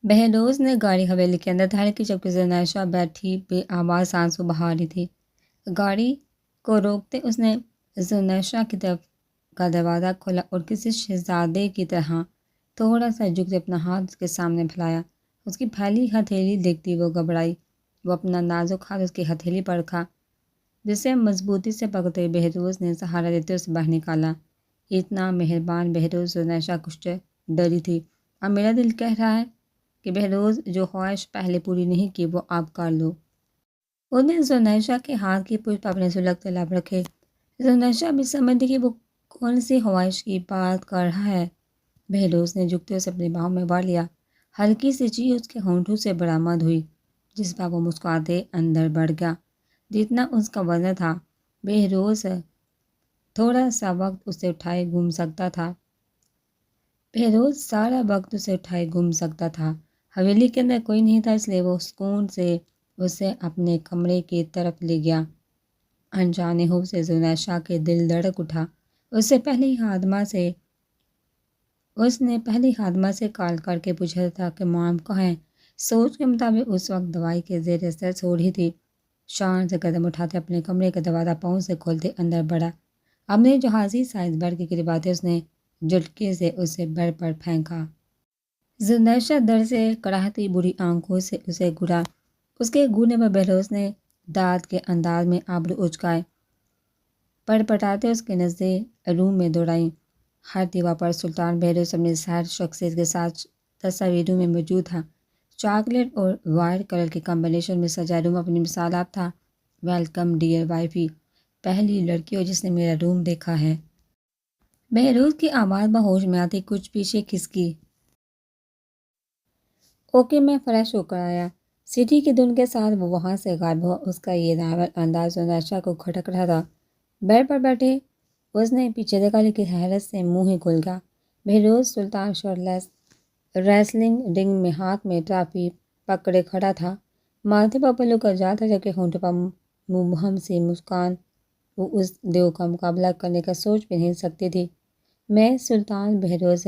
بہروز نے گاڑی حویلی کے اندر دھڑکی جبکہ زنیشہ بیٹھی بے آواز آنسو بہا رہی تھی۔ گاڑی کو روکتے اس نے زنیشہ کی طرف کا دروازہ کھولا اور کسی شہزادے کی طرح تھوڑا سا جھک کے اپنا ہاتھ اس کے سامنے پھیلایا۔ اس کی پھیلی ہتھیلی دیکھتی وہ گھبرائی۔ وہ اپنا نازک ہاتھ اس کی ہتھیلی پر رکھا جسے مضبوطی سے پکڑتے بہروز نے سہارا دیتے اسے باہر نکالا۔ اتنا مہربان بہروز! زنیشہ کچھ ڈری تھی۔ اب میرا دل کہہ رہا ہے کہ بہروز جو خواہش پہلے پوری نہیں کی وہ آپ کر لو۔ اس نے زنیشہ کے ہاتھ کی پشت پر اپنے سلگتے لب رکھے۔ زنیشہ بھی سمجھتی کہ وہ کون سی خواہش کی بات کر رہا ہے۔ بہروز نے جھکتے اسے اپنی باہوں میں بھر لیا۔ ہلکی سی چیخ اس کے ہونٹوں سے برآمد ہوئی جس پر وہ مسکراتے اندر بڑھ گیا۔ جتنا اس کا وزن تھا بہروز تھوڑا سا وقت اسے اٹھائے گھوم سکتا تھا۔ بہروز سارا وقت اسے اٹھائے گھوم سکتا تھا۔ حویلی کے اندر کوئی نہیں تھا اس لیے وہ سکون سے اسے اپنے کمرے کی طرف لے گیا۔ انجانے ہو سے زنیشہ کے دل دھڑک اٹھا۔ اس نے پہلی خادمہ سے کال کر کے پوچھا تھا کہ مام کہاں ہیں۔ سوچ کے مطابق اس وقت دوائی کے زیر اثر سو رہی تھی۔ شان سے قدم اٹھاتے اپنے کمرے کا دروازہ پاؤں سے کھولتے اندر بڑھا۔ اپنے جہازی سائز بیڈ کے قریب آتے اس نے جھٹکے سے اسے بیڈ پر پھینکا۔ زنیشہ ڈر سے کراہتی بری آنکھوں سے اسے گھورا۔ اس کے گھورنے پر بہروز نے دانت کے انداز میں ابرو اچکائے۔ پٹپٹاتے اس کے نظریں روم میں دوڑائیں۔ ہر دیوار پر سلطان بہروز اپنی سیر شخصیت کے ساتھ تصویروں میں موجود تھا۔ چاکلیٹ اور وائٹ کلر کے کمبینیشن میں سجا روم اپنی مثال آپ تھا۔ ویلکم ڈیئر وائفی، پہلی لڑکی ہو جس نے میرا روم دیکھا ہے۔ بہروز کی آواز بہوش میں آتی کچھ پیچھے کھسکی۔ اوکے میں فریش ہو کر آیا۔ سٹی کی دھن کے ساتھ وہ وہاں سے غائب ہوا۔ اس کا یہ نارمل انداز زنیشہ کو کھٹک رہا تھا۔ بیڈ پر بیٹھے اس نے پیچھے دیکھا لیکن حیرت سے منہ ہی کھل گیا۔ بہروز سلطان شرلیس ریسلنگ رنگ میں ہاتھ میں ٹرافی پکڑے کھڑا تھا۔ ماتھے پر پلو کا جال تھا جبکہ ہونٹوں پر مبہم سی مسکان۔ وہ اس دیو کا مقابلہ کرنے کا سوچ بھی نہیں سکتی تھی۔ میں سلطان بہروز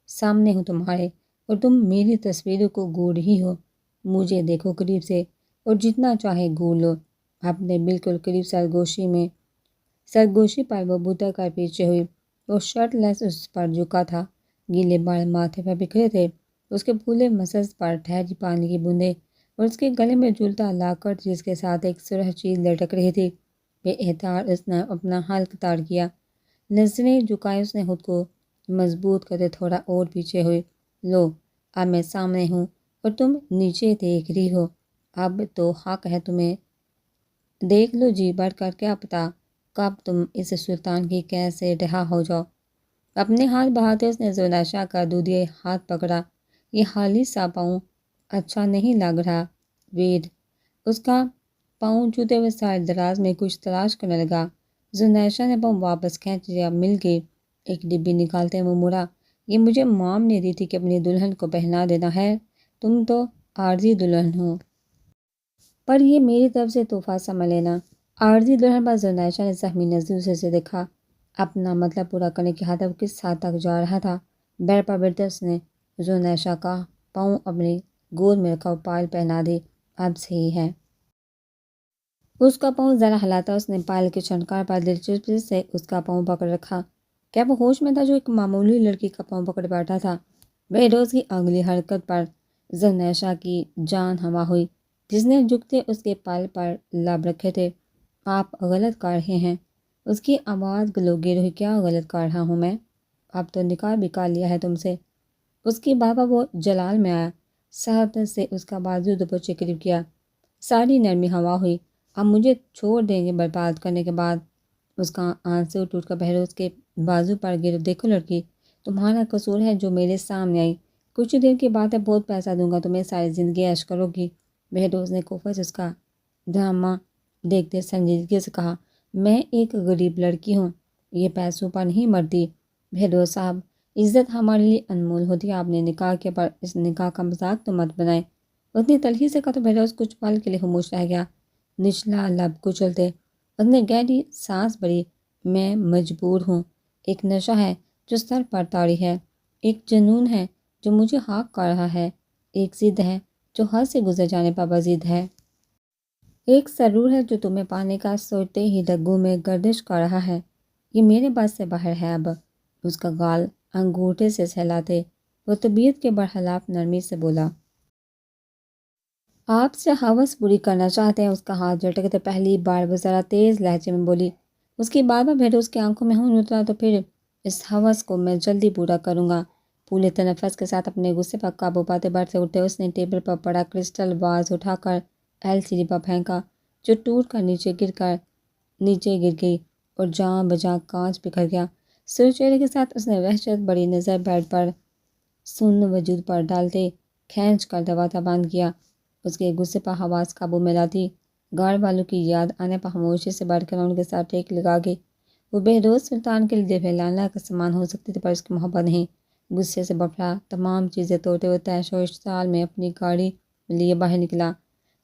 سامنے ہوں تمہارے اور تم میری تصویروں کو گھور رہی ہو۔ مجھے دیکھو قریب سے اور جتنا چاہے گھور لو۔ اپنے بالکل قریب سرگوشی پر وہ بوتا کر پیچھے ہوئی۔ وہ شرٹ لیس اس پر جھکا تھا۔ گیلے بال ماتھے پر بکھرے تھے۔ اس کے پھولے مسز پر ٹھہری پانی کی بوندیں اور اس کے گلے میں جھولتا لاکٹ جس کے ساتھ ایک سرخ چیز لٹک رہی تھی۔ بے احتیاط اس نے اپنا حلق تار کیا۔ نظریں جھکائے اس نے خود کو مضبوط کرتے تھوڑا اور پیچھے ہوئی۔ لو اب میں سامنے ہوں اور تم نیچے دیکھ رہی ہو۔ اب تو حق ہے تمہیں۔ دیکھ لو جی بڑھ کر کیا پتا کب تم اس سلطان کی قید سے رہا ہو جاؤ۔ اپنے ہاتھ بڑھاتے اس نے زنیشہ کا دودھی ہاتھ پکڑا۔ یہ خالی سا پاؤں اچھا نہیں لگ رہا وید۔ اس کا پاؤں چھوتے ہوئے سارے دراز میں کچھ تلاش کرنے لگا۔ زنیشہ نے پاؤں واپس کھینچ لیا۔ مل گئی۔ ایک ڈبی نکالتے وہ مڑا۔ یہ مجھے مام نے دی تھی کہ اپنی دلہن کو پہنا دینا ہے۔ تم تو عارضی دلہن ہو پر یہ میری طرف سے تحفہ سمجھ لینا۔ عارضی دلہن پر زنیشہ نے زخمی نظروں سے اسے دیکھا۔ اپنا مطلب پورا کرنے کی خاطر کس حد تک جا رہا تھا۔ بیڈ پر بیٹھتے اس نے زنیشہ کا پاؤں اپنی گود میں رکھا اور پائل پہنا دی۔ اب صحیح ہے۔ اس کا پاؤں ذرا ہلاتا اس نے پائل کے چھنکار پر دلچسپی سے اس کا پاؤں پکڑ رکھا۔ کیا وہ ہوش میں تھا جو ایک معمولی لڑکی کا پاؤں پکڑ بیٹھا تھا؟ بہروز کی اگلی حرکت پر زنیشہ کی جان ہوا ہوئی جس نے جھکتے اس کے پائل پر لب رکھے تھے۔ آپ غلط کر رہے ہیں۔ اس کی آواز گلوگیر ہوئی۔ کیا غلط کر رہا ہوں میں؟ اب تو نکاح بھی کر لیا ہے تم سے۔ اس کی بات پر وہ جلال میں آیا۔ سخت سے اس کا بازو دوپچے قریب کیا۔ ساری نرمی ہوا ہوئی۔ اب مجھے چھوڑ دیں گے برباد کرنے کے بعد؟ اس کا آنسو ٹوٹ کر بہروز کے بازو پر گر۔ دیکھو لڑکی، تمہارا قصور ہے جو میرے سامنے آئی۔ کچھ دیر کی بات ہے، بہت پیسہ دوں گا تمہیں، ساری زندگی عیش کرو گی۔ بہروز نے کوفت سے اس کا ڈرامہ دیکھتے سنجیدگی سے کہا، میں ایک غریب لڑکی ہوں، یہ پیسوں پر نہیں مرتی۔ بہروز صاحب، عزت ہمارے لیے انمول ہوتی ہے۔ آپ نے نکاح کیا پر اس نکاح کا مذاق تو مت بنائیں۔ اس نے تلخی سے کہا تو بہروز کچھ پل کے لیے خاموش رہ گیا۔ نچلا لب کچلتے اس نے گہری سانس بھری۔ میں مجبور ہوں۔ ایک نشہ ہے جو سر پر طاری ہے، ایک جنون ہے جو مجھے خاک کر رہا ہے۔ ایک ضد ہے جو حد سے گزر جانے پر بضد ہے، ایک سرور ہے جو تمہیں پانے کا سوچتے ہی رگوں میں گردش کر رہا ہے۔ یہ میرے بس سے باہر ہے اب۔ اس کا گال انگوٹھے سے سہلاتے وہ طبیعت کے برخلاف نرمی سے بولا۔ آپ سے ہوس پوری کرنا چاہتے ہیں؟ اس کا ہاتھ جھٹکتے پہلی بار وہ ذرا تیز لہجے میں بولی۔ اس کی بار بار بہروز کی آنکھوں میں خون اترا تو پھر اس ہوس کو میں جلدی پورا کروں گا۔ پورے تنفس کے ساتھ اپنے غصے پر قابو پاتے بیٹھ سے اٹھے اس نے ٹیبل پر پڑا کرسٹل واز اٹھا کر LCD پر پھینکا جو ٹوٹ کر نیچے گر گئی اور جاں بجاں کانچ بکھر گیا۔ سر چہرے کے ساتھ اس نے وحشت بڑی نظر بیڈ پر سن وجود پر ڈالتے کھینچ کر دباتا بند کیا۔ اس کے غصے پر حواس قابو میں لاتی گھر والوں کی یاد آنے پر خاموشی سے بیٹھ کر ان کے ساتھ ٹیک لگا گئی۔ وہ بہروز سلطان کے لیے پھیلانا کا سامان ہو سکتی تھی پر اس کی محبت نہیں۔ غصے سے بفلا تمام چیزیں توڑتے ہوئے تیش و اشتعال میں اپنی گاڑی لیے باہر نکلا۔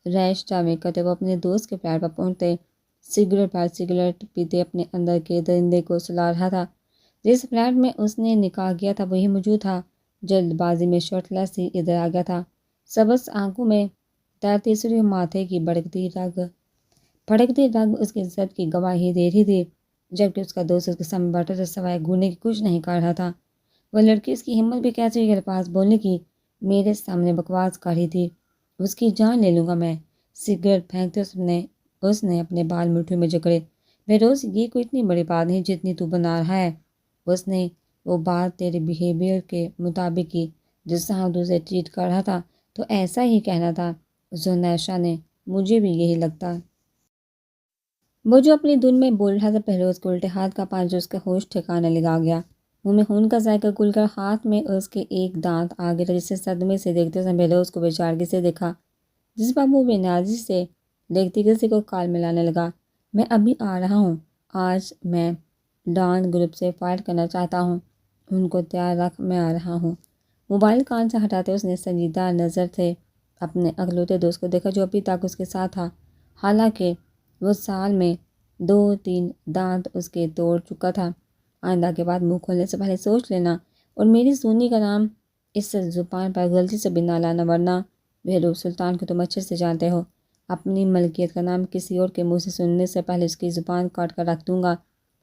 ریش ڈرائیونگ کرتے وہ اپنے دوست کے فلیٹ پر پہنچتے سگریٹ پر سگریٹ پیتے اپنے اندر کے درندے کو سلا رہا تھا۔ جس فلیٹ میں اس نے نکاح کیا تھا وہی موجود تھا۔ جلد بازی میں شرٹ لیس ہی ادھر آ گیا تھا۔ سبز آنکھوں میں تیرتی سرخ ماتھے کی بھڑکتی رگ اس کی عزت کی گواہی دے رہی تھی، جبکہ اس کا دوست اس کے سامنے بیٹھا تھا سوائے گھورنے کی کچھ نہیں کر رہا تھا۔ وہ لڑکی اس کی ہمت بھی کیسے ہوئی کہ الفاظ بولنے کی، میرے سامنے بکواس کر رہی تھی۔ اس کی جان لے لوں گا میں۔ سگریٹ پھینکتے اس نے اپنے بال مٹھی میں جکڑے۔ بہروز یہ کوئی اتنی بڑی بات نہیں جتنی تو بنا رہا ہے۔ اس نے وہ بات تیرے بیہیویئر کے مطابق کی، جس طرح تو اسے ٹریٹ کر رہا تھا تو ایسا ہی کہنا تھا۔ زنیشا نے مجھے بھی یہی لگتا۔ وہ جو اپنی دھن میں بول رہا تھا بہروز کے الٹے ہاتھ کا پانچ جو اس کا ہوش ٹھکانے لگا گیا۔ منہ میں خون کا ذائقہ گل کر ہاتھ میں اس کے ایک دانت آ گیا جسے صدمے سے دیکھتے اس نے بہروز کو بیچارگی سے دیکھا، جس پر وہ بے نیازی سے دیکھتی کسی کو کال ملانے لگا۔ میں ابھی آ رہا ہوں۔ آج میں ڈان گروپ سے فائٹ کرنا چاہتا ہوں۔ ان کو تیار رکھ، میں آ رہا ہوں۔ موبائل کان سے ہٹاتے اس نے سنجیدہ نظر سے اپنے اکلوتے دوست کو دیکھا جو ابھی تک اس کے ساتھ تھا، حالانکہ وہ سال میں 2-3 دانت اس کے توڑ چکا تھا۔ آئندہ کے بعد منہ کھولنے سے پہلے سوچ لینا اور میری سونی کا نام اس زبان پر غلطی سے بھی نہ لانا، ورنہ بہروز سلطان کو تم اچھے سے جانتے ہو۔ اپنی ملکیت کا نام کسی اور کے منہ سے سننے سے پہلے اس کی زبان کاٹ کر رکھ دوں گا۔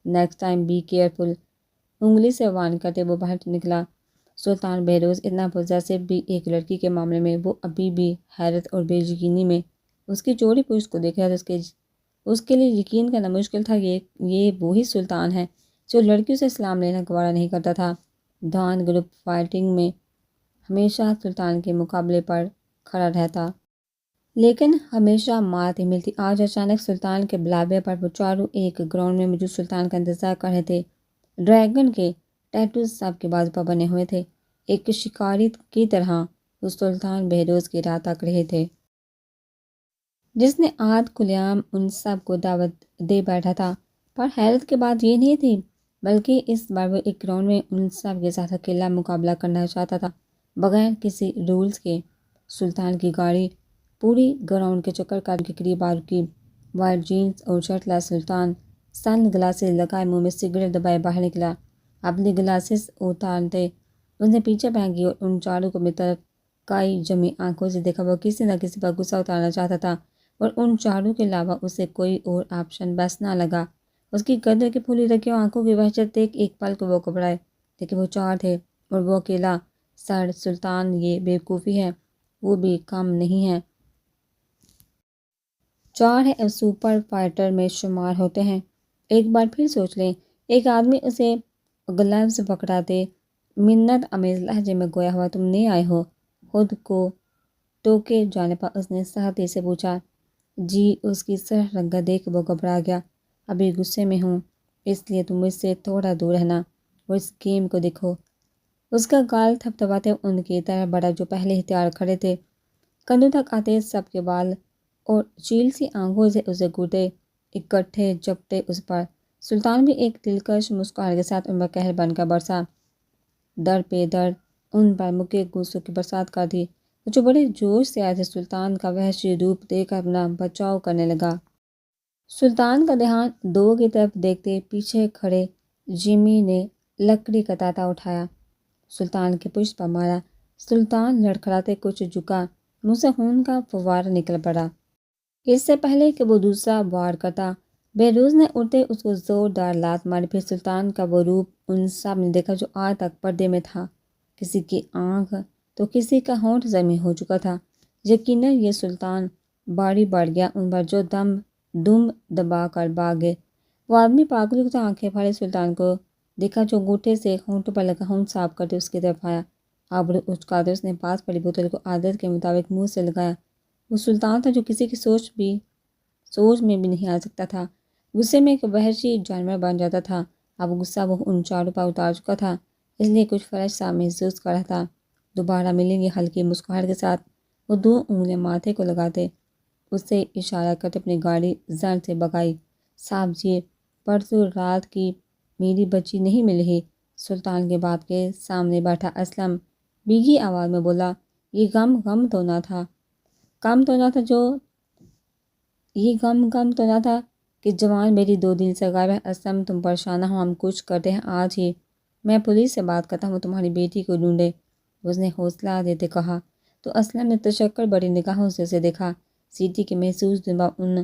Next time be careful. انگلی سے وارن کرتے وہ باہر نکلا۔ سلطان بہروز اتنا پوزیسو بھی ایک لڑکی کے معاملے میں وہ ابھی بھی حیرت اور بے یقینی میں اس کی چوڑی پشت کو دیکھ رہا تھا۔ اس کے لیے یقین کرنا مشکل تھا یہ وہی سلطان ہے جو لڑکیوں سے سلام لینا گوارا نہیں کرتا تھا۔ ڈان گروپ فائٹنگ میں ہمیشہ سلطان کے مقابلے پر کھڑا رہتا، لیکن ہمیشہ مات ہی ملتی۔ آج اچانک سلطان کے بلاوے پر وہ چاروں ایک گراؤنڈ میں موجود سلطان کا انتظار کر رہے تھے۔ ڈریگن کے ٹیٹوز سب کے بازو پر بنے ہوئے تھے، ایک شکاری کی طرح وہ سلطان بہروز کی راہ تک رہے تھے، جس نے آج کھلعام ان سب کو دعوت دے بیٹھا تھا۔ پر حیرت کی بات یہ نہیں تھی، بلکہ اس بار وہ ایک گراؤنڈ میں ان سب کے ساتھ اکیلا مقابلہ کرنا چاہتا تھا، بغیر کسی رولز کے۔ سلطان کی گاڑی پوری گراؤنڈ کے چکر کاٹنے کے قریب آ رکی۔ وائٹ جینز اور شرٹ لیس سلطان سن گلاسز لگائے منہ میں سگریٹ دبائے باہر نکلا۔ اپنے گلاسز اتارتے اس نے پیچھے پھینکی اور ان چاروں کو اپنی طرف کئی جمی آنکھوں سے دیکھا۔ وہ کسی نہ کسی پر غصہ اتارنا چاہتا تھا اور ان چاروں کے علاوہ اسے کوئی اور آپشن بس نہ لگا۔ اس کی گردن کی پھولی رکھی آنکھوں کی وحشت دیکھ ایک پل کو وہ گھبرائے، لیکن وہ چار تھے اور وہ اکیلا۔ سر سلطان یہ بیوقوفی ہے، وہ بھی کم نہیں ہے۔ چار ہے اور سپر فائٹر میں شمار ہوتے ہیں۔ ایک بار پھر سوچ لیں۔ ایک آدمی اسے گلوز پکڑاتے منت آمیز لہجے میں گویا ہوا تم نہیں آئے ہو۔ خود کو ٹوکے جانے پر اس نے سختی سے پوچھا۔ جی۔ اس کی سرخ رنگت دیکھ وہ گھبرا گیا۔ ابھی غصے میں ہوں، اس لیے تم مجھ سے تھوڑا دور رہنا اور اس گیم کو دیکھو۔ اس کا گال تھپتھپاتے ان کی طرح بڑھا جو پہلے ہی تیار کھڑے تھے، کندھوں تک آتے سب کے بال اور چیل سی آنکھوں سے اسے گھورتے اکٹھے جھپٹے اس پر۔ سلطان بھی ایک دلکش مسکراہٹ کے ساتھ ان پر قہر بن کر برسا، در پہ در ان پر مکے غصوں کی برسات کر دی۔ جو بڑے جوش سے آئے تھے سلطان کا وحشی روپ دیکھ کر اپنا بچاؤ کرنے لگا۔ سلطان کا دھیان دو کی طرف دیکھتے پیچھے کھڑے جیمی نے لکڑی کا تانتا اٹھایا، سلطان کے پشت پر مارا۔ سلطان لڑکھڑاتے کچھ جھکا، منہ سے خون کا فوارہ نکل پڑا۔ اس سے پہلے کہ وہ دوسرا وار کرتا، بہروز نے اڑتے اس کو زوردار لات ماری۔ پھر سلطان کا وہ روپ ان سب نے دیکھا جو آج تک پردے میں تھا۔ کسی کی آنکھ تو کسی کا ہونٹ زمیں ہو چکا تھا۔ یقیناً یہ سلطان باری بڑھ گیا ان پر جو دم دبا کر بھاگے۔ وہ آدمی پاگل کی طرح آنکھیں پھاڑے سلطان کو دیکھا جو انگوٹھے سے ہونٹوں پر لگا خون صاف کرتے اس کی طرف آیا۔ آبرو اچکاتے اس نے پاس پڑی بوتل کو عادت کے مطابق منہ سے لگایا۔ وہ سلطان تھا جو کسی کی سوچ میں بھی نہیں آ سکتا تھا۔ غصے میں ایک وحشی جانور بن جاتا تھا۔ اب غصہ وہ ان چاروں پر اتار چکا تھا، اس لیے کچھ فرش سا محسوس کر رہا تھا۔ دوبارہ ملیں گے، ہلکی مسکراہٹ کے ساتھ وہ 2 انگلیاں ماتھے کو لگاتے اس سے اشارہ کرتے اپنی گاڑی زن سے بگائی۔ صاحب جی، پرسوں رات کی میری بچی نہیں مل رہی۔ سلطان کے باپ کے سامنے بیٹھا اسلم بھیگی آواز میں بولا۔ یہ غم تو نہ تھا کہ جوان بیٹی 2 دن سے غائب ہے۔ اسلم تم پریشان نہ ہو، ہم کچھ کرتے ہیں آج ہی۔ میں پولیس سے بات کرتا ہوں، تمہاری بیٹی کو ڈھونڈے، اس نے حوصلہ دیتے کہا۔ تو اسلم نے تشکر بڑی نگاہوں سے اسے دیکھا۔ سیٹی کے محسوس دن بعد ان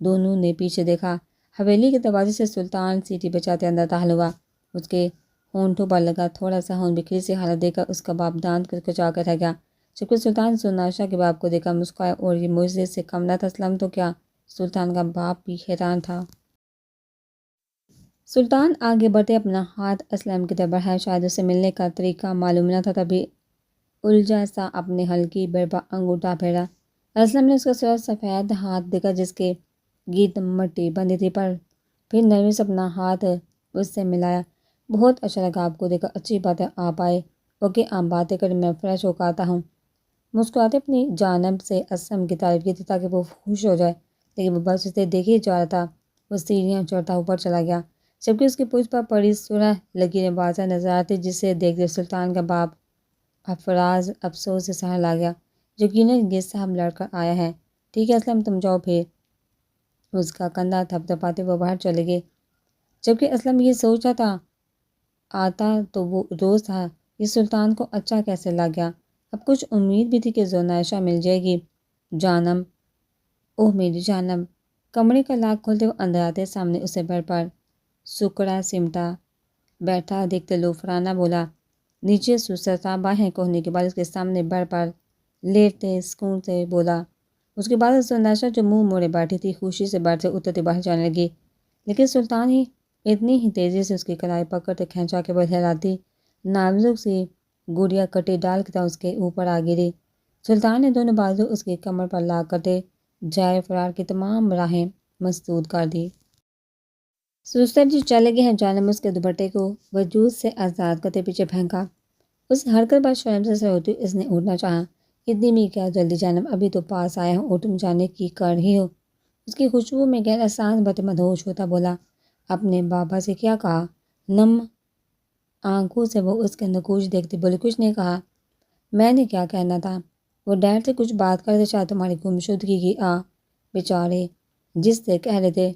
دونوں نے پیچھے دیکھا۔ حویلی کے دروازے سے سلطان سیٹی بچاتے اندر داخل ہوا۔ اس کے ہونٹوں پر لگا تھوڑا سا ہون بکھری سی حالت دیکھ کر اس کا باپ دانت کچا کر رہ گیا۔ جبکہ سلطان سناشا کے باپ کو دیکھ کر مسکرایا، اور یہ معجزے سے کم نہ تھا۔ اسلم تو کیا، سلطان کا باپ بھی حیران تھا۔ سلطان آگے بڑھتے اپنا ہاتھ اسلم کی طرف بڑھایا، شاید اسے ملنے کا طریقہ معلوم نہ تھا، تبھی الجھا سا اپنے ہلکی برپا انگوٹھا پھیرا۔ اسلم نے اس کا سفید ہاتھ دیکھا جس کے گرد مٹی بندھی تھی، پھر نرمی سے اپنا ہاتھ اس سے ملایا۔ بہت اچھا لگا آپ کو دیکھ کر، اچھی بات ہے آپ آئے۔ اوکے، آپ باتیں کریں، میں فریش ہو کر آتا ہوں۔ مسکراتے اپنی جانب سے اسلم کی تعریف کی تھی تاکہ وہ خوش ہو جائے، لیکن وہ بس اسے دیکھ ہی جا رہا تھا۔ وہ سیڑھیاں چڑھتا اوپر چلا گیا، جبکہ اس کی پشت پر پڑی سرخ لکیریں واضح نظر آتی، جسے دیکھتے سلطان کا باپ افراز افسوس سے سہنے لگا۔ یقیناً یہ صاحب لڑکا آیا ہے۔ ٹھیک ہے اسلم، تم جاؤ پھر۔ اس کا کندھا تھپتھپاتے وہ باہر چلے گئے۔ جبکہ اسلم یہ سوچ رہا تھا آتا تو وہ روز تھا، یہ سلطان کو اچھا کیسے لگ گیا۔ اب کچھ امید بھی تھی کہ زناشا مل جائے گی۔ جانم، اوہ میری جانم۔ کمرے کا لاک کھولتے وہ اندر آتے سامنے اسے بیڈ پر سکڑا سمٹا بیٹھا دیکھتے لوفرانہ بولا۔ نیچے سستا باہیں کوہنے کے بعد اس کے سامنے بیڈ پر لیٹتے سکون سے بولا۔ اس کے بعد زناشا جو منہ موڑے بیٹھی تھی خوشی سے بیٹھ سے اترتے باہر جانے لگی، لیکن سلطان ہی اتنی ہی تیزی سے اس کی کلائی پکڑتے کھینچا کے بہلاتی نازک سی گڑیا کٹی ڈال کی طرح اس کے اوپر آ گری۔ سلطان نے دونوں بازو اس کی کمر پر لا کرتے جائے فرار کی تمام راہیں مسدود کر دی۔ سستا جی چلے گئے ہیں، جانم اس کے دوپٹے کو وجود سے آزاد کرتے پیچھے پھینکا۔ اس حرکت پر شرم سے سر ہوتی اس نے اٹھنا چاہا۔ اتنی بھی کیا جلدی جانم، ابھی تو پاس آیا ہوں اور تم جانے کی کر ہی ہو۔ اس کی خوشبو میں گہرا سانس بھرتے مدہوش ہوتا بولا۔ اپنے بابا سے کیا کہا؟ نم آنکھوں سے وہ اس کے نقوش دیکھتی بولی۔ کچھ نہیں کہا، میں نے کیا کہنا تھا، وہ ڈیڈ سے کچھ بات کرتے، شاید تمہاری گمشدگی کی بیچارے جس سے کہہ رہے تھے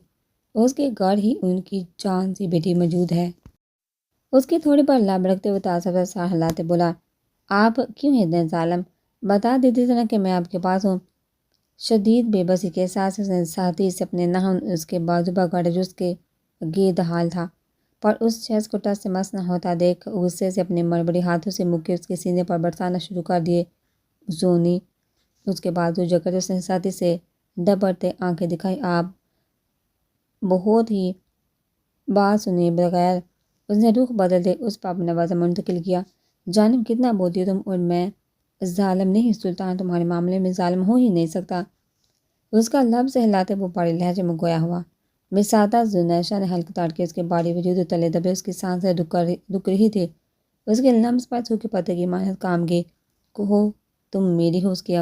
اس کے گھر ہی ان کی جان سی بیٹی موجود ہے۔ اس کی تھوڑی پر لب رکھتے ہوئے تاثر سا ہلاتے بولا۔ آپ کیوں اتنے ظالم، بتا دیتی تھی نا کہ میں آپ کے پاس ہوں۔ شدید بے بسی کے ساتھ اس نے سختی سے اپنے ناخن اس کے بازو پر گاڑے جو اس کے گرد حال تھا، پر اس شخص کو ٹس سے مس نہ ہوتا دیکھ غصے سے اپنے مربڑی ہاتھوں سے مکے اس کے سینے پر برسانا شروع کر دیے۔ زونی اس کے بازو جکڑ اس نے سختی سے دبڑتے آنکھیں دکھائی۔ آپ بہت ہی بات سنے بغیر اس نے رخ بدلتے اس پر اپنا وزن منتقل کیا۔ جانم کتنا بولتی ہو تم، اور میں ظالم نہیں، سلطان تمہارے معاملے میں ظالم ہو ہی نہیں سکتا۔ اس کا لفظ ہلاتے وہ بڑے لہجے میں گویا ہوا۔ مسادہ زناشا نے حلق تاڑ کے اس کے باری وجود تلے دبے، اس کی سانسیں رک رہی تھی۔ اس کے لمس پر سوکھے پتے کی مانند کام گئی۔ کہو تم میری ہو، اس کی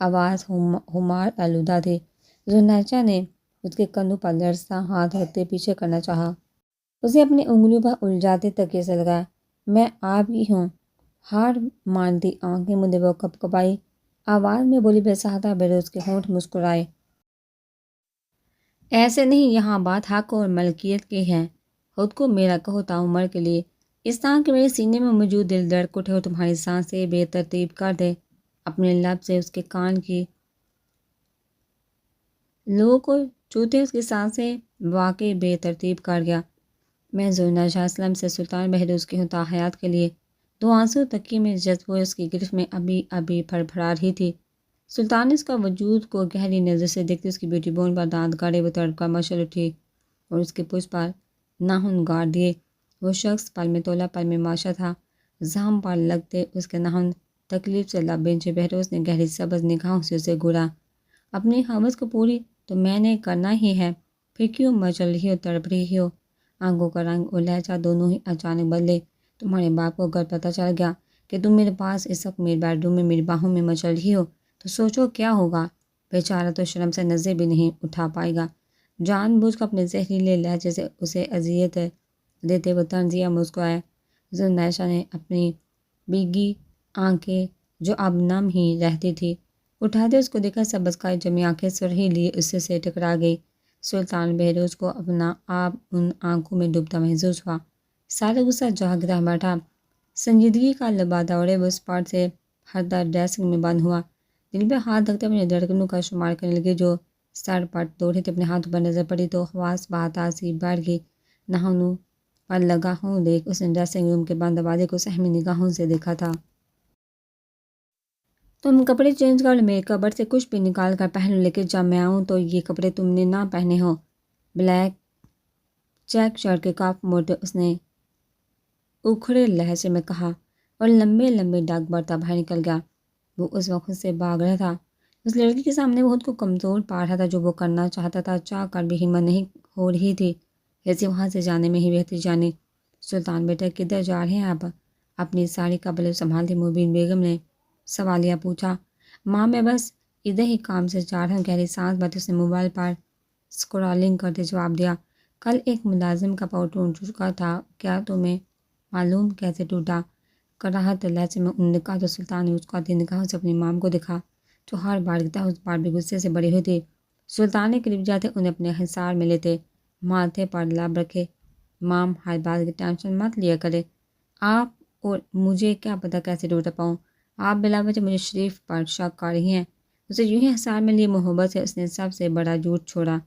آواز خمار آلودہ تھی۔ زناشا نے اس کے کندھوں پر لرزتا ہاتھ رکھتے پیچھے کرنا چاہا۔ اسے اپنی انگلیوں پر الجھاتے تکیے سے لگایا۔ میں آپ ہی ہوں، ہار مانتی آنکھیں مندے وہ کپکپائی آواز میں بولی۔ بسادہ بہروز کے ہونٹ مسکرائے۔ ایسے نہیں، یہاں بات حق اور ملکیت کی ہے، خود کو میرا کہو، تعمیر کے لیے اس طرح کہ میرے سینے میں موجود دل دھڑک اٹھے اور تمہاری سانسیں بے ترتیب کر دے۔ اپنے لب سے اس کے کان کی لوگوں کو چھوتے اس کی سانسیں واقعی بے ترتیب کر گیا۔ میں زونا شاہ اسلم سے سلطان بہروز کی ہوتا حیات کے لیے دو آنسو تکی میں جذب ہوئے اس کی گرفت میں ابھی ابھی پھڑ پھڑا رہی تھی۔ سلطان نے اس کا وجود کو گہری نظر سے دیکھتے اس کی بیوٹی بون پر دانت گاڑے وہ تڑکا مشل اٹھی اور اس کے پشت پر ناخن گاڑ دیے۔ وہ شخص پل میں تولا پل میں ماشا تھا۔ زام پر لگتے اس کے ناخن تکلیف سے لب بینچے۔ بہروز نے گہری سبز نگاہوں سے اسے گھورا۔ اپنی حوث کو پوری تو میں نے کرنا ہی ہے، پھر کیوں مچل رہی ہو، تڑپ رہی ہو؟ آنکھوں کا رنگ اور لہجہ دونوں ہی اچانک بدلے۔ تمہارے باپ کو اگر پتہ چل گیا کہ تم میرے پاس اس وقت میرے بیڈ روم میں میری باہوں میں مچل رہی ہو تو سوچو کیا ہوگا۔ بیچارہ تو شرم سے نظر بھی نہیں اٹھا پائے گا۔ جان بوجھ کر اپنے زہریلے لہجے سے اسے اذیت دیتے وہ طنزیہ مسکرائے۔ ذوالنشا نے اپنی بھیگی آنکھیں جو اب نم ہی رہتی تھی اٹھاتے اس کو دیکھا، سبز کائی جمی آنکھیں سرخی لیے اس سے ٹکرا گئی۔ سلطان بہروز کو اپنا آپ ان آنکھوں میں ڈوبتا محسوس ہوا۔ سارا غصہ جاگتا بیٹھا، سنجیدگی کا لبادہ اڑے وہ اسپاٹ سے پردہ ڈریسنگ میں بند ہوا۔ دل پہ ہاتھ رکھتے اپنے دھڑکنوں کا شمار کرنے لگے جو سر پٹ دو رہے تھے۔ اپنے ہاتھوں پر نظر پڑی تو حواس بہتا سی بڑھ گئی۔ ناخنوں پر لگا ہوں دیکھ اس نے ڈریسنگ روم کے بند دروازے کو سہمی نگاہوں سے دیکھا تھا۔ تم کپڑے چینج کر لو، میرے کبرڈ سے کچھ بھی نکال کر پہن لو، لیکن جب میں آؤں تو یہ کپڑے تم نے نہ پہنے ہوں۔ بلیک چیک شرٹ کے کاف موڑتے اس نے اکھڑے لہجے میں کہا اور لمبے لمبے ڈاک بڑھتا باہر نکل گیا۔ وہ اس وقت خود سے بھاگ رہا تھا۔ اس لڑکی کے سامنے وہ خود کو کمزور پا رہا تھا جو وہ کرنا چاہتا تھا، چاہ کر بھی ہمت نہیں ہو رہی تھی۔ ایسے وہاں سے جانے میں ہی بہتری جانی۔ سلطان بیٹا کدھر جا رہے ہیں آپ؟ اپنی ساڑی کا بلو سنبھالتی مبین بیگم نے سوالیہ پوچھا۔ ماں میں بس ادھر ہی کام سے جا رہا ہوں، گہری سانس بھرتے اس نے موبائل پر اسکرولنگ کرتے جواب دیا۔ کل ایک ملازم کا پاؤں ٹوٹ چکا تھا، کیا تمہیں معلوم کیسے ٹوٹا؟ کراہت لہجے میں انہوں نے کہا تو سلطان نے مسکراتی نگاہوں سے اپنی مام کو دیکھا جو ہر بار کی طرح اس بار بھی غصے سے بڑی ہوئی تھی۔ سلطان نے قریب جاتے انہیں اپنے حصار میں لیتے ماتھے پر لب رکھے۔ مام ہر بات کی ٹینشن مت لیا کرے، آپ اور مجھے کیا پتہ کیسے ٹوٹا پاؤں؟ آپ بلا وجہ مجھے شریف پر شک کر رہی ہیں۔ اسے یوں ہی حصار میں لیے محبت سے اس نے سب سے بڑا جھوٹ چھوڑا،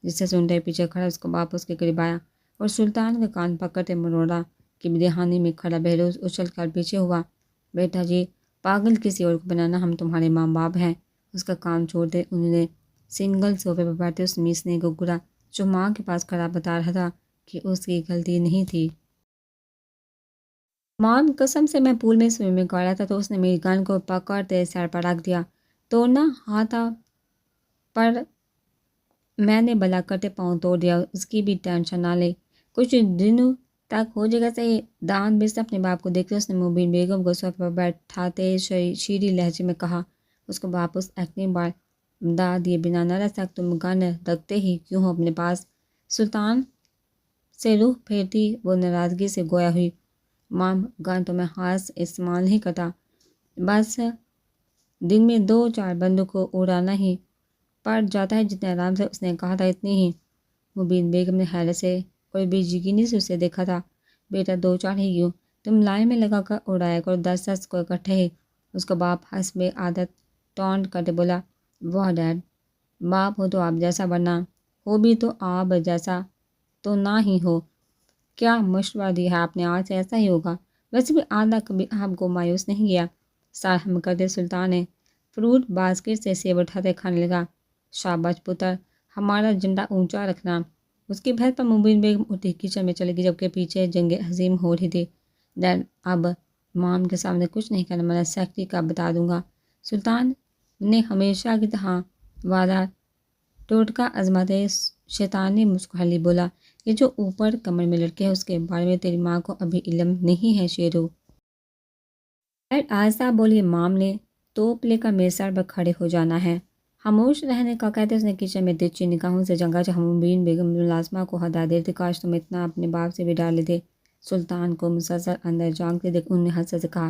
جس سے سنتے پیچھے کھڑا اس کو باپ اس کے قریب آیا اور سلطان کا کان پکڑتے مروڑا کہ دہانے میں کھڑا بہروز اچھل کر پیچھے ہوا۔ بیٹا جی، پاگل کسی اور کو بنانا، ہم تمہارے ماں باپ ہیں۔ اس کا کام چھوڑتے انہوں نے سنگل صوفے پر بیٹھے اس میسنے کو گرا جو ماں کے پاس کھڑا بتا رہا تھا کہ اس کی غلطی نہیں تھی۔ ماں قسم سے میں پول میں سوئمنگ کر رہا تھا تو اس نے میری گن کو پکڑتے سر پر رکھ دیا، توڑنا ہاتھا پر میں نے بلا کرتے پاؤں توڑ دیا، اس کی بھی ٹینشن نہ لے، کچھ دنوں تک ہو جائے گا صحیح۔ دانت بیچتے اپنے باپ کو دیکھتے اس نے مبین بیگم کو صوفے پر بیٹھاتے شیریں لہجے میں کہا۔ اس کو واپس ایکٹنگ بار دا دیے بنا نہ رہ سکتے، تم گن رکھتے ہی کیوں ہو اپنے پاس؟ سلطان سے رخ پھیرتی وہ ناراضگی سے گویا ہوئی۔ مام، گن تو میں ہاتھ استعمال نہیں کرتا، بس دن میں 2-4 بندوں کو اڑانا ہی پڑ جاتا ہے، جتنے آرام سے اس نے کہا تھا اتنی ہی۔ مبین بیگم نے حیرت سے اور بے یقینی سے اسے دیکھا تھا۔ بیٹا 2-4 ہی کیوں، تم لائن میں لگا کر اڑایا کرو 10 کو اکٹھے ہی۔ اس کا باپ حسب عادت ٹونٹ کرتے بولا۔ واہ ڈیڈ، باپ ہو تو آپ جیسا، ورنہ ہو بھی تو آپ جیسا تو نہ ہی ہو۔ کیا مشورہ دیا ہے آپ نے، آج سے ایسا ہی ہوگا۔ ویسے بھی آدھا کبھی آپ کو مایوس نہیں کیا۔ سرہم کرتے سلطان نے فروٹ باسکٹ سے سیب اٹھاتے کھانے لگا۔ شاباش پتر، ہمارا جھنڈا اونچا رکھنا۔ اس کی بحث پر مبین بیگم اٹھی کچن میں چلے گئی جبکہ پیچھے جنگ عظیم ہو رہی تھی۔ ڈیڈ، اب مام کے سامنے کچھ نہیں کرنا، میں سیکرٹری کا بتا دوں گا۔ سلطان نے ہمیشہ کی طرح وعدہ ٹوٹکا آزماتے شیطانی مسکراہٹ بولا، یہ جو اوپر کمر میں لڑکے ہے اس کے بارے میں تیری ماں کو ابھی علم نہیں ہے شیرو۔ ڈیڈ آہستہ بولی، مام نے توپ لے کر میرے سر پر کھڑے ہو جانا ہے۔ خاموش رہنے کا کہتے اس نے کچن میں تیرچی نگاہوں سے جھانکا جہاں مبین بیگم ملازمہ کو ہدا دے رہی، کاش تم اتنا اپنے باپ سے بھی ڈر لیتے۔ سلطان کو مسلسل اندر جھانکتے دیکھ انہوں نے حسرت سے کہا،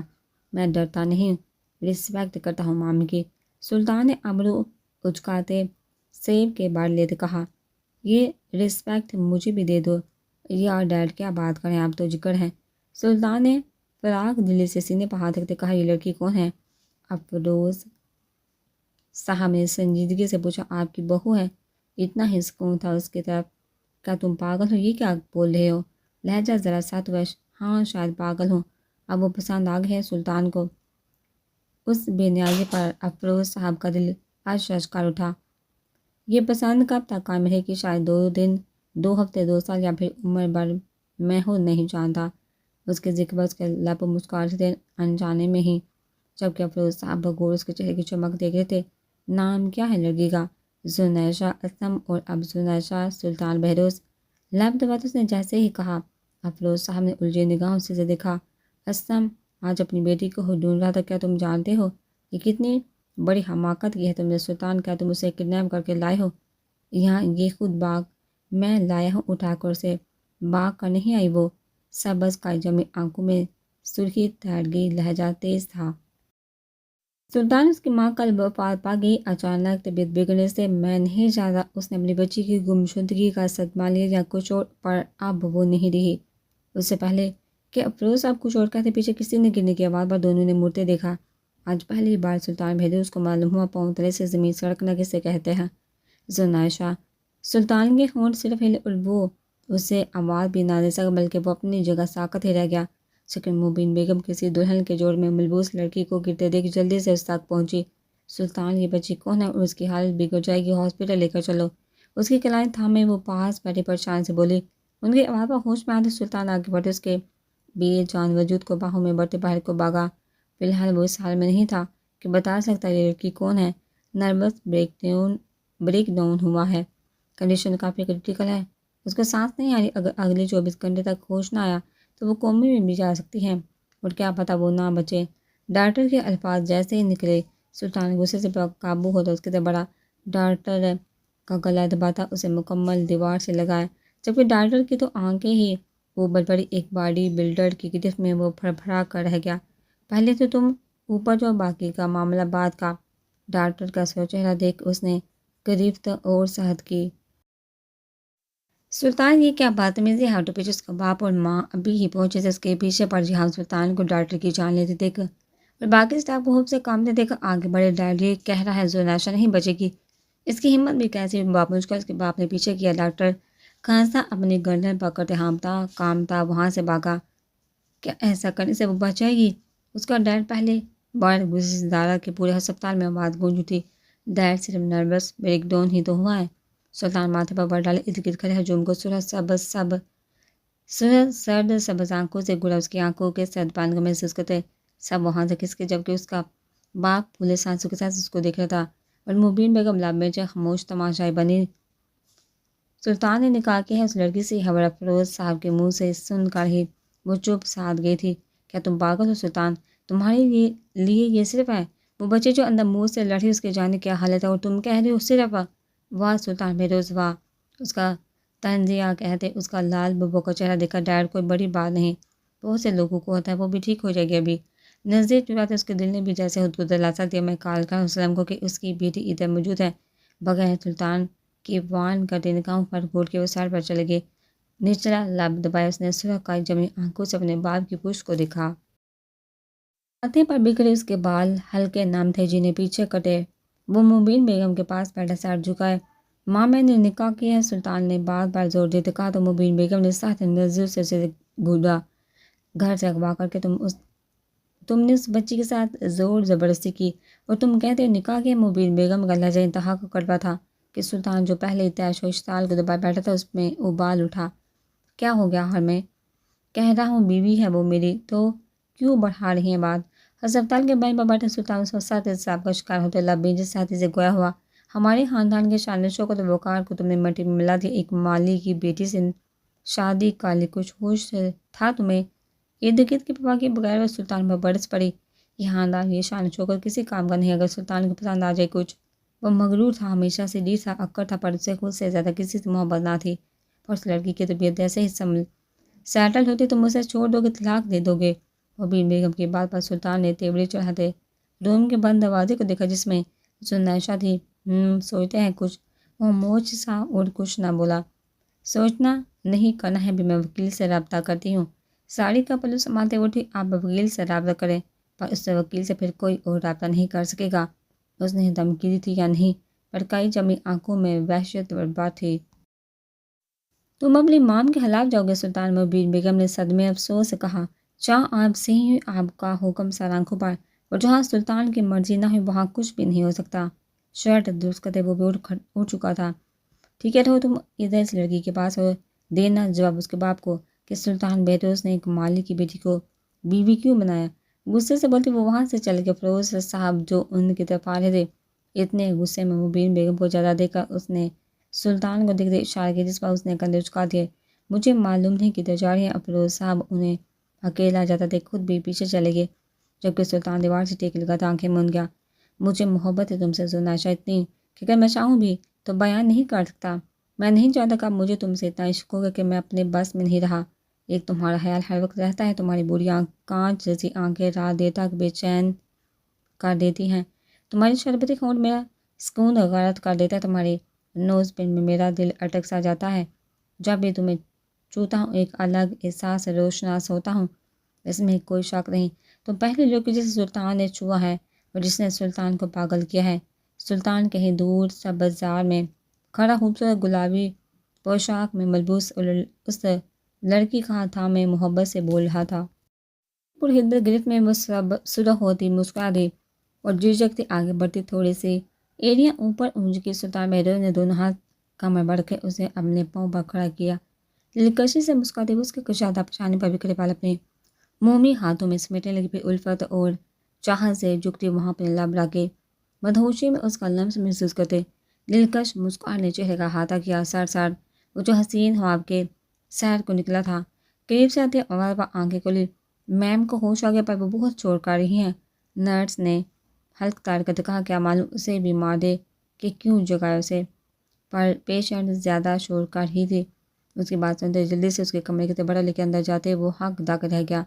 میں ڈرتا نہیں، رسپیکٹ کرتا ہوں مام کی۔ سلطان نے ابرو اچکاتے سیب کے بار لیتے کہا، یہ رسپیکٹ مجھے بھی دے دو۔ یار ڈیڈ کیا بات کریں، آپ تو جگر ہیں۔ سلطان نے فراغ دلی سے سینے پر ہاتھ رکھتے کہا، یہ لڑکی کون ہے؟ افروز صاحب نے سنجیدگی سے پوچھا، آپ کی بہو ہے۔ اتنا ہی سکون تھا اس کی طرف۔ کیا تم پاگل ہو؟ یہ کیا بول رہے ہو؟ لہجہ ذرا سخت وش۔ ہاں شاید پاگل ہوں۔ اب وہ پسند آ گئی ہے سلطان کو۔ اس بے نیازی پر افروز صاحب کا دل اشش کر اٹھا۔ یہ پسند کب تک قائم رہے کہ شاید 2 دن، 2 ہفتے، 2 سال یا پھر عمر بھر، میں ہو نہیں جانتا۔ اس کے ذکر اس کے لب مسکراتے تھے انجانے میں ہی، جبکہ افروز صاحب بغور اس کے چہرے کی چمک دیکھ رہے تھے۔ نام کیا ہے لڑکی کا؟ زنیشہ اسلم، اور اب زنیشہ سلطان بہروز۔ لب دباتے اس نے جیسے ہی کہا۔ افروز صاحب نے الجھے نگاہوں سے دیکھا۔ اسلم آج اپنی بیٹی کو ڈھونڈ رہا تھا، کیا تم جانتے ہو یہ کتنی بڑی حماقت کی ہے تم نے سلطان؟ کیا تم اسے کڈنیپ کر کے لائے ہو یہاں؟ یہ خود باغ میں لایا ہوں اٹھا کر اسے۔ باغ کا نہیں آئی وہ؟ سبز کائی جمی آنکھوں میں سرخی تیر گئی، لہجہ تیز تھا۔ سلطان اس کی ماں کل وفات پا گئی اچانک طبیعت بگڑنے سے۔ میں نہیں جانتا اس نے اپنی بچی کی گمشدگی کا صدمہ لیا یا کچھ اور، پر اب وہ نہیں رہی۔ اس سے پہلے کہ افروز اب کچھ اور کہتے، پیچھے کسی نے گرنے کی آواز پر دونوں نے مڑتے دیکھا۔ آج پہلی بار سلطان بہروز کو معلوم ہوا پاؤں تلے سے زمین سڑکنا کسے کہتے ہیں۔ زنیشہ۔ سلطان کے ہونٹ صرف ہلے اور وہ اسے آواز بھی نہ دے سکا، بلکہ وہ اپنی جگہ ساکت ہی رہ گیا۔ لیکن مبین بیگم کسی دلہن کے جوڑ میں ملبوس لڑکی کو گرتے دیکھ جلدی سے اس تک پہنچی۔ سلطان، یہ بچی کون ہے اور اس کی حالت بگڑ جائے گی، ہاسپٹل لے کر چلو۔ اس کی کلائیں تھامے وہ پاس بیٹھی پریشان سے بولی۔ ان کی آواز پر ہوش میں آتے سلطان آگے بڑھے، اس کے بے جان وجود کو باہوں میں بڑھتے باہر کو بھاگا۔ فی الحال وہ اس حال میں نہیں تھا کہ بتا سکتا یہ لڑکی کون ہے۔ نروس بریک ڈاؤن ہوا ہے، کنڈیشن کافی کرٹیکل ہے، اس کو سانس نہیں آ رہی۔ اگر اگلے 24 گھنٹے تک ہوش نہ آیا تو وہ کومے میں بھی جا سکتی ہے، اور کیا پتہ وہ نہ بچے۔ ڈاکٹر کے الفاظ جیسے ہی نکلے، سلطان غصے سے قابو ہوتا اس کی طرف بڑھا، ڈاکٹر کا گلا دباتا اسے مکمل دیوار سے لگایا، جبکہ ڈاکٹر کی تو آنکھیں ہی اوپر پڑی۔ ایک باڈی بلڈر کی گرفت میں وہ پھڑپھڑا کر رہ گیا۔ پہلے تو تم اوپر جو، باقی کا معاملہ بعد کا۔ ڈاکٹر کا سو چہرہ دیکھ اس نے گرفت اور صحت کی۔ سلطان، یہ کیا بدتمیزی ہے؟ ہٹو پیچھے۔ اس کا باپ اور ماں ابھی ہی پہنچے تھے۔ اس کے پیچھے پڑ جہاں سلطان کو ڈاکٹر کی جان لیتے دیکھ اور باقی اسٹاف کو ہوپ سے کامتے دیکھ آگے بڑھے۔ ڈاکٹر یہ کہہ رہا ہے زنیشہ نہیں بچے گی۔ اس کی ہمت بھی کیسی باپ مجھ کا۔ اس کے باپ نے پیچھے کیا۔ ڈاکٹر کھانسا اپنی گردن پکڑتے ہانپتا کامتا وہاں سے بھاگا۔ کیا ایسا کرنے سے وہ بچ جائے گی؟ اس کا ڈیڈ پہلے بار گزشتہ دارہ کے پورے ہسپتال میں آواز گونج اٹھی۔ ڈیڈ صرف نروس بریک ڈاؤن ہی تو ہوا ہے۔ سلطان ماتھے پر بر ڈالے ارد گرد کھڑے ہجوم کو سرد سبز آنکھوں سے گڑا اس کی آنکھوں کے سرد پان کو محسوس کرتے سب وہاں سے کھسکے، جبکہ اس کا باپ پھولے سانسوں کے ساتھ اس کو دیکھ رہا تھا، اور مبین بیگم لب میں خاموش تماشائی بنی۔ سلطان نے نکاح کی ہے اس لڑکی سے، خبر افروز صاحب کے منہ سے سن کر ہی وہ چپ ساتھ گئی تھی۔ کیا تم پاگل ہو سلطان؟ تمہارے لیے یہ صرف ہے وہ بچے جو اندر منہ سے لڑی، اس کے جانے کیا حالت ہے، اور تم کہہ رہے ہو صرف؟ واہ سلطان بہروز واہ! اس کا تنزیہ کہتے اس کا لال ببو کا چہرہ دیکھا۔ ڈیڈ کوئی بڑی بات نہیں، بہت سے لوگوں کو ہوتا ہے، وہ بھی ٹھیک ہو جائے گی ابھی۔ نظریں چراتے اس کے دل نے بھی جیسے خود کو دلاسا دیا، میں کال کر وسلم کو کہ اس کی بیٹی ادھر موجود ہے۔ بغیر سلطان کی وان کرتے نگاہوں پر گھوٹ کے وہ سائڈ پر چلے گئے۔ نچلا لب دبائے اس نے سرخ کائی جمی آنکھوں سے اپنے باپ کی پشت کو دیکھا۔ ماتھے پر بکھرے اس کے بال ہلکے نم تھے جنہیں پیچھے کٹے۔ وہ مبین بیگم کے پاس بیٹھا سر جھکائے۔ ماں میں نے نکاح کیا ہے، سلطان نے بار بار زور دیتے کہا تو مبین بیگم نے سخت نظر سے اسے گھورا۔ گھر سے اغوا کر کے تم نے اس بچی کے ساتھ زور زبردستی کی، اور تم کہتے نکاح کیا؟ مبین بیگم کا لہجہ انتہا کا کڑوا تھا کہ سلطان جو پہلے طیش و اشتعال کو دبائے بیٹھا تھا اس میں ابال اٹھا۔ کیا ہو گیا؟ ہر میں کہہ رہا ہوں بیوی ہے وہ میری، تو کیوں بڑھا رہی ہیں بات؟ ہسپتال کے بینچ پر بیٹھے سلطان اس وقت سخت اضطراب کا شکار ہوتے لب بھیجے ساتھی سے گویا ہوا، ہمارے خاندان کے شان شوکت و وقار کو تم نے مٹی میں ملا دیا۔ ایک مالی کی بیٹی سے شادی کا لی کچھ ہوش تھا تمہیں؟ ارد گرد کے پپا کے بغیر وہ سلطان پر برس پڑی۔ یہ خاندان یہ شان شوکت کسی کام کا نہیں، اگر سلطان کو پسند آ جائے کچھ۔ وہ مغرور تھا، ہمیشہ سے ڈیر تھا، اکڑ تھا، پر اسے خود سے زیادہ کسی سے محبت نہ تھی۔ پر اس لڑکی کی طبیعت جیسے ہی سیٹل ہوتی تم اسے چھوڑ دو گے، طلاق دے دو گے۔ مبین بیگم کی بات پر سلطان نے تیوری چڑھاتے روم کے بند دروازے کو دیکھا جس میں زنیشہ تھی۔ سوچتے ہیں کچھ؟ وہ موچ سا اور کچھ نہ بولا۔ سوچنا نہیں کرنا ہے ابھی، میں وکیل سے رابطہ کرتی ہوں۔ ساڑی کا پلو سنبھالتے اٹھی، آپ وکیل سے رابطہ کریں، پر اس وکیل سے پھر کوئی اور رابطہ نہیں کر سکے گا۔ اس نے دھمکی دی تھی یا نہیں؟ پٹکائی جمی آنکھوں میں وحشت برپا تھی۔ تم اپنی مام کے خلاف جاؤ گے؟ سلطان مبین بیگم نے صدمے افسوس سے کہا۔ جہاں آپ سے ہی آپ کا حکم سر آنکھوں پر، اور جہاں سلطان کی مرضی نہ ہوئی وہاں کچھ بھی نہیں ہو سکتا۔ شرٹ درست کرتے وہ بھی اٹھ چکا تھا۔ ٹھیک ہے، رہو تم ادھر اس لڑکی کے پاس اور دینا جواب اس کے باپ کو کہ سلطان بہتر اس نے ایک مالی کی بیٹی کو بیوی کیوں بنایا۔ غصے سے بولتے وہ وہاں سے چل گئے۔ فیروز صاحب جو ان کی طرف آ رہے تھے، اتنے غصے میں مبین بیگم کو زیادہ دیکھ کر اس نے سلطان کو دیکھتے اشارہ کیا، جس پر اس نے کندھے جھکا دیے۔ مجھے معلوم نہیں کدھر جا رہی ہیں۔ افروز صاحب انہیں اکیلا جاتا دیکھ خود بھی پیچھے چلے گئے، جبکہ سلطان دیوار سے ٹیک لگا تھا، آنکھیں موند گیا۔ مجھے محبت ہے تم سے زناشا، اتنی کہ اگر میں چاہوں بھی تو بیان نہیں کر سکتا۔ میں نہیں چاہتا کہ مجھے تم سے اتنا عشق ہوگا کہ میں اپنے بس میں نہیں رہا۔ ایک تمہارا خیال ہر وقت رہتا ہے، تمہاری بری کانچ جیسی آنکھیں رات دیر تک بے چین کر دیتی ہیں، تمہاری شربتی ہونٹ میرا سکون غارت کر دیتا ہے، تمہاری نوز پن میں میرا دل اٹک سا جاتا ہے۔ جب بھی تمہیں چھوتا ہوں ایک الگ احساس روشناس ہوتا ہوں، اس میں کوئی شک نہیں۔ تم پہلی لڑکی جسے سلطان نے چھوا ہے اور جس نے سلطان کو پاگل کیا ہے۔ سلطان کہیں دور سب بازار میں کھڑا خوبصورت گلابی پوشاک میں ملبوس اس لڑکی کا ہاتھ تھامے محبت سے بول رہا تھا۔ پر حدت گرفت میں وہ سب سرخ ہوتی، مسکرا دی اور جھجکتی آگے بڑھتی، تھوڑی سی ایڑیاں اوپر اونچ کی۔ سلطان بہدور نے دونوں ہاتھ کمر بڑھ کے اسے اپنے پاؤں پر کھڑا کیا، دلکشی سے مسکراتے ہوئے اس کے کشادہ پیشانی پر بکھرے بال اپنے مومی ہاتھوں میں سمیٹنے لگی، پھر الفت اور چاہت سے جھکتی وہاں اپنے لب رکھے، مدہوشی میں اس کا لمس محسوس کرتے۔ دلکش مسکراہٹ نے چہرے کا احاطہ کیا، سر وہ جو حسین خواب کے سیر کو نکلا تھا۔ قریب سے آتے آواز پر آنکھیں کھلی۔ میم کو ہوش آ گیا، پر وہ بہت شور کر رہی ہیں۔ نرس نے حلق تار کرتے کہا، کیا معلوم اسے بھی مار دے کہ کیوں جگایا اسے؟ پر پیشنٹ زیادہ شور کر رہی تھی۔ اس کی بات سنتے جلدی سے اس کے کمرے کی طرف بڑھا، لیکن اندر جاتے وہ حق داغ رہ گیا۔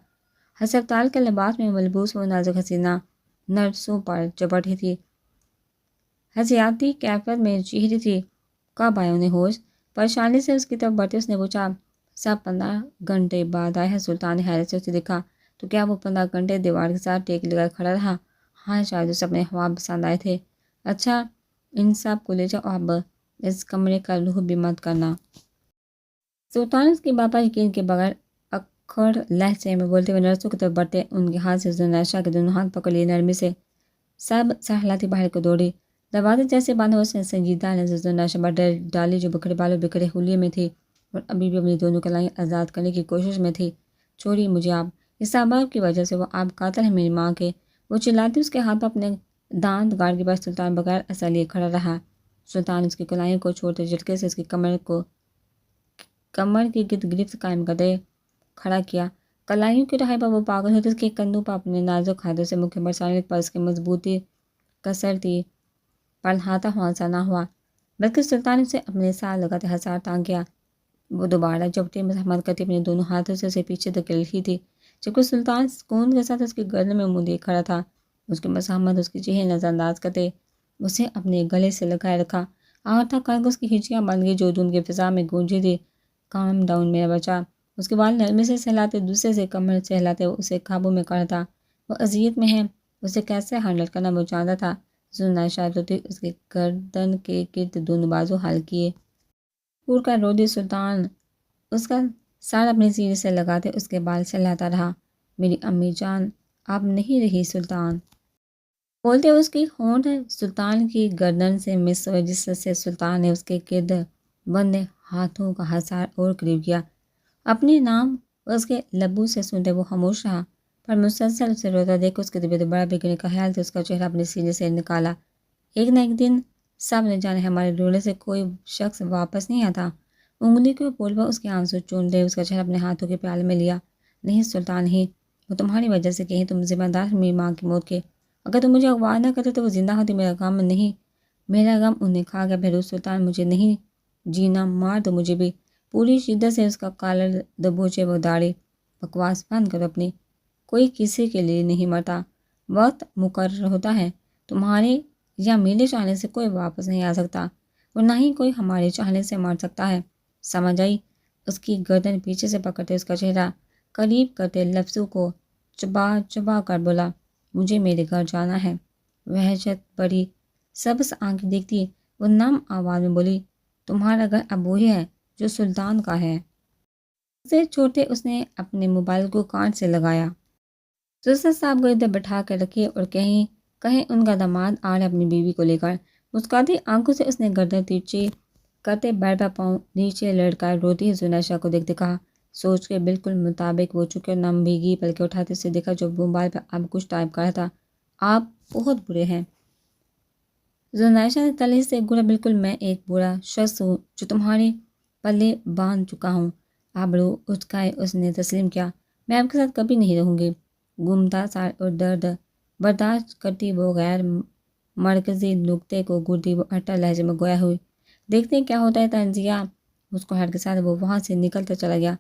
ہسپتال کے لباس میں ملبوس وہ نازک حسینہ نرسوں پر چپٹ رہی تھی، حسیاتی کیفیت میں چیخ رہی تھی۔ کب آئے انہیں ہوش؟ پریشانی سے اس کی طرف بڑھتے اس نے پوچھا۔ سب 15 گھنٹے بعد آئے ہیں۔ سلطان نے حیرت سے اسے دیکھا۔ تو کیا وہ 15 گھنٹے دیوار کے ساتھ ٹیک لگا کھڑا رہا؟ ہاں، شاید اسے اپنے خواب پسند آئے تھے۔ اچھا، ان سب کو لے جاؤ، اب اس کمرے کا رخ بھی مت کرنا۔ سلطان اس کی بات پر یقین کے بغیر اکھڑ لہجے میں بولتے ہوئے نرسوں کی طرف بڑھتے ان کے ہاتھ سے زناشا کے دونوں ہاتھ پکڑ لیے، نرمی سے سب سہلاتی باہر کو دوڑی۔ دروازے جیسے باندھا اس نے سنجیدہ نظر زناشا پر ڈالی جو بکھرے بالوں بکھرے حلیے میں تھی اور ابھی بھی اپنی دونوں کلائیں آزاد کرنے کی کوشش میں تھی۔ چھوڑی مجھے آپ، اس سبب کی وجہ سے وہ آپ قاتل ہیں میری ماں کے، وہ چلاتی اس کے ہاتھ پر اپنے دانت گاڑ کے بعد سلطان بغیر اثر لیے کھڑا رہا۔ سلطان اس کی کلائیں کو چھوڑتے جھٹکے سے اس کی کمر کی گرد گرفت قائم کرتے کھڑا کیا۔ کلائیوں کی رہائی پر وہ پاگل ہوتے، اس کے کندھوں پر اپنے نازک ہاتھوں سے مکھے برسانے پر اس کی مضبوطی کسرتی پڑھاتا ہوا سا نہ ہوا، بلکہ سلطان اسے اپنے ساتھ لگاتے ہزار تانگ کیا۔ وہ دوبارہ جبٹی مزاحمت کرتی اپنے دونوں ہاتھوں سے اسے پیچھے دھکیل رہی تھی، جبکہ سلطان سکون کے ساتھ اس کی گردن میں منہ دیے کھڑا تھا۔ اس کی مزاحمت اس کی چیخیں نظر انداز کرتے اسے اپنے گلے سے لگائے رکھا۔ آخر تک اس کی ہچکیاں بند گئی جو دھند کی فضا میں گونجی تھی۔ کام ڈاؤن میرا بچہ، اس کے بال نرمی سے سہلاتے، دوسرے سے کمر سہلاتے وہ اسے قابو میں کر تھا۔ وہ اذیت میں ہے، اسے کیسے ہینڈل کرنا وہ جانتا تھا۔ زناشا روتی اس کی گردن کے گرد دونوں بازو حل کیے پور کر رو دی۔ سلطان اس کا سر اپنے سینے سے لگاتے اس کے بال سہلاتا رہا۔ میری امی جان اب نہیں رہی سلطان، بولتے اس کی ہونٹ سلطان کی گردن سے مس ہوئے، جس سے سلطان نے اس کے گرد بندے ہاتھوں کا ہسار اور قریب کیا۔ اپنے نام اس کے لبوں سے سنتے وہ خاموش رہا، پر مسلسل اسے روتا دیکھ اس کی طبیعت بڑا بگڑنے کا خیال تھا۔ اس کا چہرہ اپنے سینے سے نکالا۔ ایک نہ ایک دن سب نے جانے ہمارے رونے سے کوئی شخص واپس نہیں آتا۔ انگلی کے پول پر اس کے آنسو چون دے اس کا چہرہ اپنے ہاتھوں کے پیالے میں لیا۔ نہیں سلطان نہیں، وہ تمہاری وجہ سے کہیں تم ذمہ دار میری ماں کی موت کے۔ اگر تم مجھے اغوا نہ کرتے تو وہ زندہ ہوتی، میرا غم نہیں، میرا غم انہیں کھا گیا۔ بہروز سلطان مجھے نہیں جینا، مار دو مجھے بھی۔ پوری شدت سے اس کا کالر دبوچے وہ داڑھی۔ بکواس بند کرو اپنی، کوئی کسی کے لیے نہیں مرتا، وقت مقرر ہوتا ہے۔ تمہارے یا میرے چاہنے سے کوئی واپس نہیں آ سکتا، اور نہ ہی کوئی ہمارے چاہنے سے مر سکتا ہے، سمجھ آئی؟ اس کی گردن پیچھے سے پکڑتے اس کا چہرہ قریب کرتے لفظوں کو چبا چبا کر بولا، مجھے میرے گھر جانا ہے۔ وحشت بڑی سبز آنکھیں دیکھتی وہ نم آواز میں بولی، تمہارا گھر اب وہی ہے جو سلطان کا ہے۔ اسے چھوٹے اس نے اپنے موبائل کو کان سے لگایا، سلطان صاحب کو ادھر بٹھا کر رکھے اور کہیں ان کا داماد آ رہا اپنی بیوی کو لے کر۔ مسکراتی آنکھوں سے اس نے گردن ترچھی کرتے بیٹھ پر پاؤں نیچے لڑکائے روتی زنیشا کو دیکھتے کہا، سوچ کے بالکل مطابق وہ چکے اور نم بھیگی پلکیں اٹھاتے اسے دیکھا جو موبائل پر اب کچھ ٹائپ کر رہا تھا۔ آپ بہت برے ہیں زنیشا نے تلخی سے گڑا، بالکل میں ایک برا شخص ہوں جو تمہارے پلے باندھ چکا ہوں۔ آبرو اٹھائے اس نے تسلیم کیا، میں آپ کے ساتھ کبھی نہیں رہوں گی۔ گمتا سار اور درد برداشت کرتی وہ غیر مرکزی نقطے کو گرتی وہ اٹا لہجے میں گویا ہوئی، دیکھتے کیا ہوتا ہے تنزیہ۔ مسکراہٹ کے ساتھ وہ وہاں سے نکلتا چلا گیا۔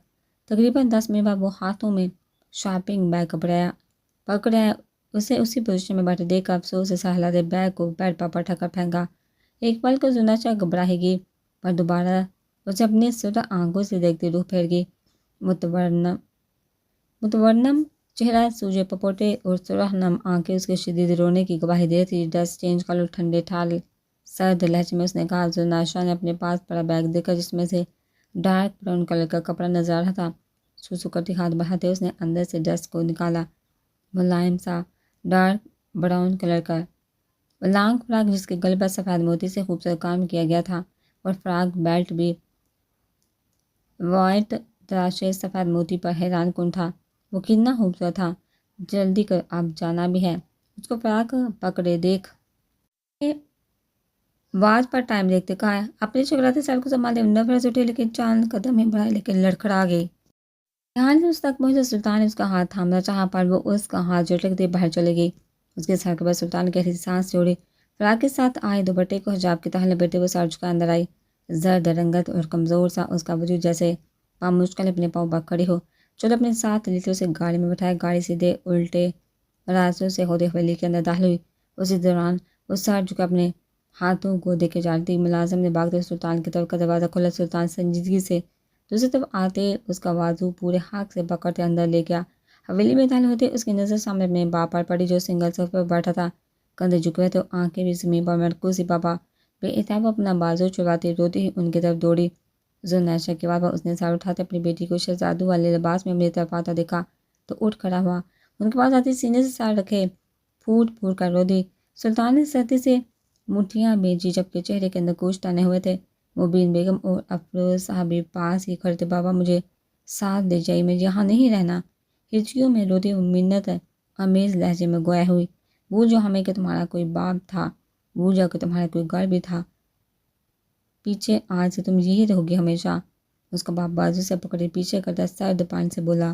تقریباً 10 منٹ بعد وہ ہاتھوں میں شاپنگ بیگ پکڑا اسے اسی پوزیشن میں بیٹھے دیکھ کر افسوس سے سہلاتے بیگ کو بیڈ پر پٹھا کر پھینکا۔ ایک پل کو زنیشا گھبراہے گی پر دوبارہ اسے اپنی سرخ آنکھوں سے دیکھتی روح پھیر گئی۔ متورنم چہرہ، سوجے پپوٹے اور سرخ نم آنکھیں اس کے شدید رونے کی گواہی دے تھی۔ ڈریس چینج کر لو، ٹھنڈے ٹھال سرد لہجے میں اس نے کہا۔ زنیشا نے اپنے پاس پڑا بیگ دیکھا جس میں سے ڈارک براؤن کلر کا کپڑا نظر آ رہا تھا۔ سوسو کرتی ہاتھ بڑھاتے اس نے اندر سے ڈریس کو نکالا، ملائم سا ڈارک براؤن کلر کا لانگ فراک جس کے گلے پر سفید موتی سے خوبصورت کام کیا گیا تھا اور فراک بیلٹ بھی وائٹ تراشے سفید موتی پر حیران کن تھا۔ وہ کتنا خوبصورت تھا، جلدی کر اب جانا بھی ہے۔ اس کو فراک پکڑے دیکھ واچ پر ٹائم دیکھتے کہا، اپنے چکراتے سر کو سنبھالے نفرت اٹھے لیکن چاند قدم ہی بڑھائے لیکن لڑکھڑا گئی۔ دھیان سے اس تک پہنچے سلطان نے اس کا ہاتھ تھامنا چاہا پر وہ اس کا ہاتھ جھٹکتے باہر چلے گئی۔ اس کے سر کے بعد سلطان نے گہری سانس چھوڑی، فراق کے ساتھ آئے دوپٹے کو حجاب کی طرح لپیٹے وہ سر جھکا اندر آئی۔ زرد رنگت اور کمزور سا اس کا وجود جیسے بامشکل اپنے پاؤں پر کھڑی ہو۔ چلو اپنے ساتھ لیتے اسے گاڑی میں بٹھایا، گاڑی سیدھے الٹے راستوں سے ہوتے ہوئے کے اندر داخل ہوئی۔ اسی دوران وہ سر جھکا اپنے ہاتھوں کو دیکھے جا رہی تھی۔ ملازم نے بھاگتے سلطان کی طرف کا دروازہ کھولا۔ سلطان سنجیدگی سے دوسری طرف آتے اس کا بازو پورے ہاتھ سے پکڑتے اندر لے گیا۔ حویلی میں داخل ہوتے اس کی نظر سامنے اپنے باپ پر پڑی جو سنگل صوفے پر بیٹھا تھا، کندھے جھکے ہوئے تھے اور آنکھیں بھی زمین پر مرکوز تھی۔ پاپا بے احتیاط اپنا بازو چھڑاتی روتی ہی ان کی طرف دوڑی۔ زنیشا کے بعد اس نے سر اٹھاتے اپنی بیٹی کو شہزادوں والے لباس میں اپنی طرف آتا دیکھا تو اٹھ کھڑا ہوا۔ ان کے پاس آتی سینے سے سر رکھے پھوٹ پھوٹ کر رو دی۔ سلطان نے سردی سے مٹھیاں بھیجی جبکہ چہرے کے اندر کچھ تانے ہوئے تھے۔ مبین بیگم اور افروز صاحب بھی پاس ہی کھڑے تھے۔ بابا مجھے ساتھ لے جائیے، میں یہاں نہیں رہنا، ہچکیوں میں روتی ہوئی منت آمیز لہجے میں گویا ہوئی۔ بھول جاؤ ہمیں کہ تمہارا کوئی باپ تھا، بھول جاؤ کہ تمہارا کوئی گھر بھی تھا، پیچھے آج سے تم یہی رہو گی ہمیشہ۔ اس کا باپ بازو سے پکڑے پیچھے کرتا سرد پانی سے بولا،